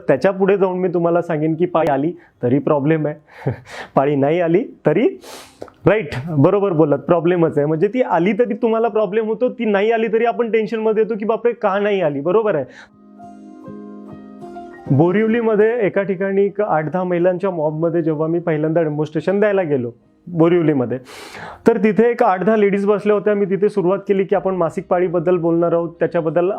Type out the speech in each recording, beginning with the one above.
त्याच्या पुढे जाऊन मी तुम्हाला सांगेन की पाळी आली तरी प्रॉब्लेम आहे, पाळी नाही आली तरी राईट, बरोबर बोलत, प्रॉब्लेमच आहे. म्हणजे ती आली तरी तुम्हाला प्रॉब्लेम होतो, ती नाही आली तरी आपण टेन्शनमध्ये येतो की बापरे का नाही आली, बरोबर आहे. बोरिवलीमध्ये एका ठिकाणी 8-10 महिलांच्या मॉबमध्ये जेव्हा मी पहिल्यांदा डेमॉन्स्ट्रेशन द्यायला गेलो बोरिवलीमध्ये, तर तिथे 8-10 लेडीज बसल्या होत्या. मी तिथे सुरुवात केली की आपण मासिक पाळीबद्दल बोलणार आहोत, त्याच्याबद्दल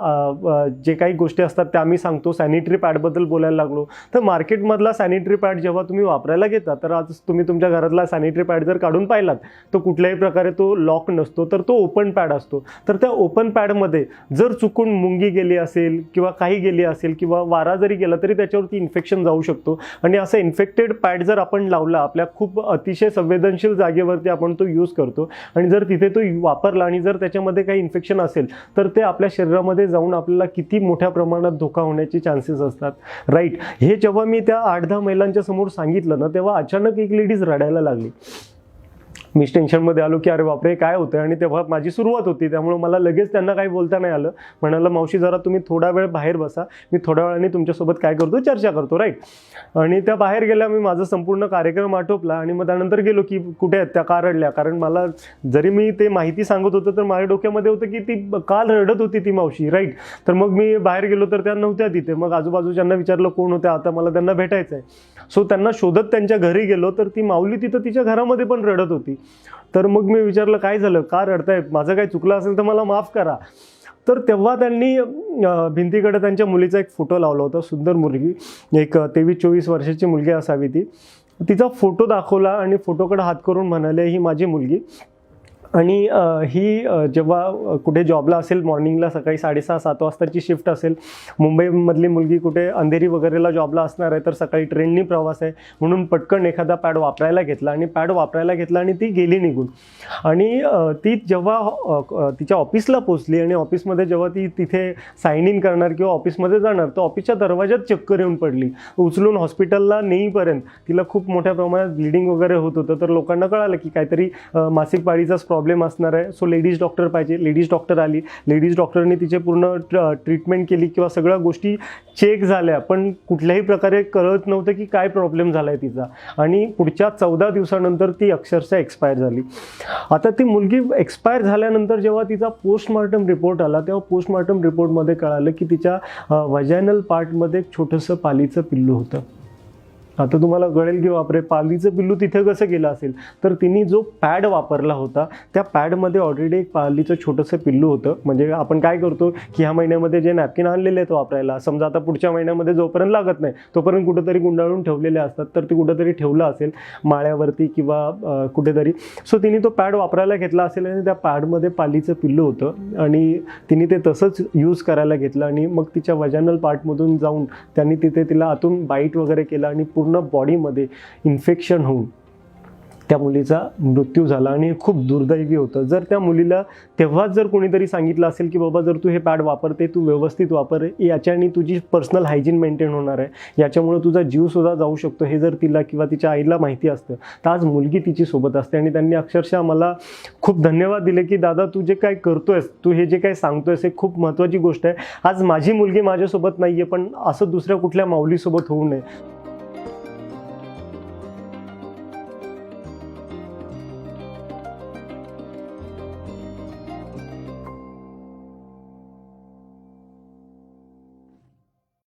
जे काही गोष्टी असतात त्या आम्ही सांगतो. सॅनिटरी पॅडबद्दल बोलायला लागलो. तर मार्केटमधला सॅनिटरी पॅड जेव्हा तुम्ही वापरायला घेता, तर आज तुम्ही तुमच्या घरातला सॅनिटरी पॅड जर काढून पाहिलात तर कुठल्याही प्रकारे तो लॉक नसतो, तर तो ओपन पॅड असतो. तर त्या ओपन पॅडमध्ये जर चुकून मुंगी गेली असेल किंवा काही गेली असेल किंवा वारा जरी गेला तरी त्याच्यावरती इन्फेक्शन जाऊ शकतो. आणि असं इन्फेक्टेड पॅड जर आपण लावला आपल्या खूप अतिशय संवेदनशील जागेवरती आपण तो यूज करतो, आणि जर तिथे तो वापरला आणि जर त्याच्यामध्ये काही इन्फेक्शन असेल तर ते आपल्या शरीरामध्ये जाऊन आपल्याला किती मोठ्या प्रमाणात धोका होण्याचे चान्सेस असतात, राईट. हे जेव्हा मी त्या 8-10 महिलांच्या समोर सांगितलं ना, तेव्हा अचानक एक लेडीज रडायला लागली. मी टेन्शनमध्ये आलो की अरे बापरे काय होतं, आणि तेव्हा माझी सुरुवात होती, त्यामुळे मला लगेच त्यांना काही बोलता नाही आलं. म्हणाला मावशी जरा तुम्ही थोडा वेळ बाहेर बसा, मी थोड्या वेळाने तुमच्यासोबत काय करतो चर्चा करतो, राईट. आणि त्या बाहेर गेल्या. मी माझा संपूर्ण कार्यक्रम आटोपला आणि मग त्यानंतर गेलो की कुठे आहेत त्या, का रडल्या. कारण मला जरी मी ते माहिती सांगत होतो तर माझ्या डोक्यामध्ये होतं की ती काल रडत होती ती मावशी, राईट. तर मग मी बाहेर गेलो तर त्या नव्हत्या तिथे. मग आजूबाजूच्यांना विचारलं कोण होत्या, आता मला त्यांना भेटायचं आहे. सो त्यांना शोधत त्यांच्या घरी गेलो तर ती माऊली तिथं तिच्या घरामध्ये पण रडत होती. तर मग मी विचारलं काय झालं, का रडताय, माझं काही चुकलं असेल तर मला माफ करा. तर तेव्हा त्यांनी भिंतीकडे त्यांच्या मुलीचा एक फोटो लावला होता. सुंदर मुलगी, एक 23-24 वर्षाची मुलगी असावी ती. तिचा फोटो दाखवला आणि फोटोकडे हात करून म्हणाले ही माझी मुलगी. आणि ही जेव्हा कुठे जॉबला असेल, मॉर्निंगला सकाळी 6:30-7 वाजताची शिफ्ट असेल, मुंबईमधली मुलगी कुठे अंधेरी वगैरेला जॉबला असणार आहे, तर सकाळी ट्रेननी प्रवास आहे म्हणून पटकन एखादा पॅड वापरायला घेतला आणि ती गेली निघून. आणि ती जेव्हा तिच्या ऑफिसला पोचली आणि ऑफिसमध्ये जेव्हा ती तिथे साइन इन करणार किंवा ऑफिसमध्ये जाणार, तर ऑफिसच्या दरवाजात चक्कर येऊन पडली. उचलून हॉस्पिटलला नेईपर्यंत तिला खूप मोठ्या प्रमाणात ब्लिडिंग वगैरे होत होतं. तर लोकांना कळालं की काहीतरी मासिक पाळीचा प्रॉब्लेम असणार आहे. सो लेडीज डॉक्टर पाहिजे. लेडीज डॉक्टर आली. लेडीज डॉक्टरने तिचे पूर्ण ट्रीटमेंट केली किंवा सगळ्या गोष्टी चेक झाल्या, पण कुठल्याही प्रकारे कळत नव्हतं की काय प्रॉब्लेम झाला आहे तिचा. आणि पुढच्या 14 दिवसानंतर ती अक्षरशः एक्सपायर झाली. आता ती मुलगी एक्सपायर झाल्यानंतर जेव्हा तिचा पोस्टमॉर्टम रिपोर्ट आला, तेव्हा पोस्टमॉर्टम रिपोर्टमध्ये कळालं की तिच्या व्हाजायनल पार्टमध्ये एक छोटंसं पालीचं पिल्लू होतं. आता तुम्हाला कळेल की बापरे पालीचं पिल्लू तिथे कसं गेलं असेल. तर तिने जो पॅड वापरला होता त्या पॅडमध्ये ऑलरेडी एक पालीचं छोटंसं पिल्लू होतं. म्हणजे आपण काय करतो की ह्या महिन्यामध्ये जे नॅपकिन आणलेले आहेत वापरायला, समजा आता पुढच्या महिन्यामध्ये जोपर्यंत लागत नाही तोपर्यंत कुठेतरी गुंडाळून ठेवलेले असतात, तर ती कुठेतरी ठेवलं असेल माळ्यावरती किंवा कुठेतरी. सो तिने तो पॅड वापरायला घेतला असेल आणि त्या पॅडमध्ये पालीचं पिल्लू होतं आणि तिने ते तसंच यूज करायला घेतलं. आणि मग तिच्या वजानल पार्टमधून जाऊन त्यांनी तिथे तिला आतून बाईट वगैरे केला आणि पूर्ण बॉडीमध्ये इन्फेक्शन होऊन त्या मुलीचा मृत्यू झाला. आणि खूप दुर्दैवी होतं. जर त्या मुलीला तेव्हाच जर कोणीतरी सांगितलं असेल की बाबा जर तू हे पॅड वापरते, तू व्यवस्थित वापर, याच्याने तुझी पर्सनल हायजीन मेंटेन होणार आहे, याच्यामुळे तुझा जीवसुद्धा जाऊ शकतो, हे जर तिला किंवा तिच्या आईला माहिती असतं तर आज मुलगी तिची सोबत असते. आणि त्यांनी अक्षरशः मला खूप धन्यवाद दिले की दादा तू जे काय करतोयस, तू हे जे काय सांगतोयस हे खूप महत्त्वाची गोष्ट आहे. आज माझी मुलगी माझ्यासोबत नाही आहे, पण असं दुसऱ्या कुठल्या माऊलीसोबत होऊ नये.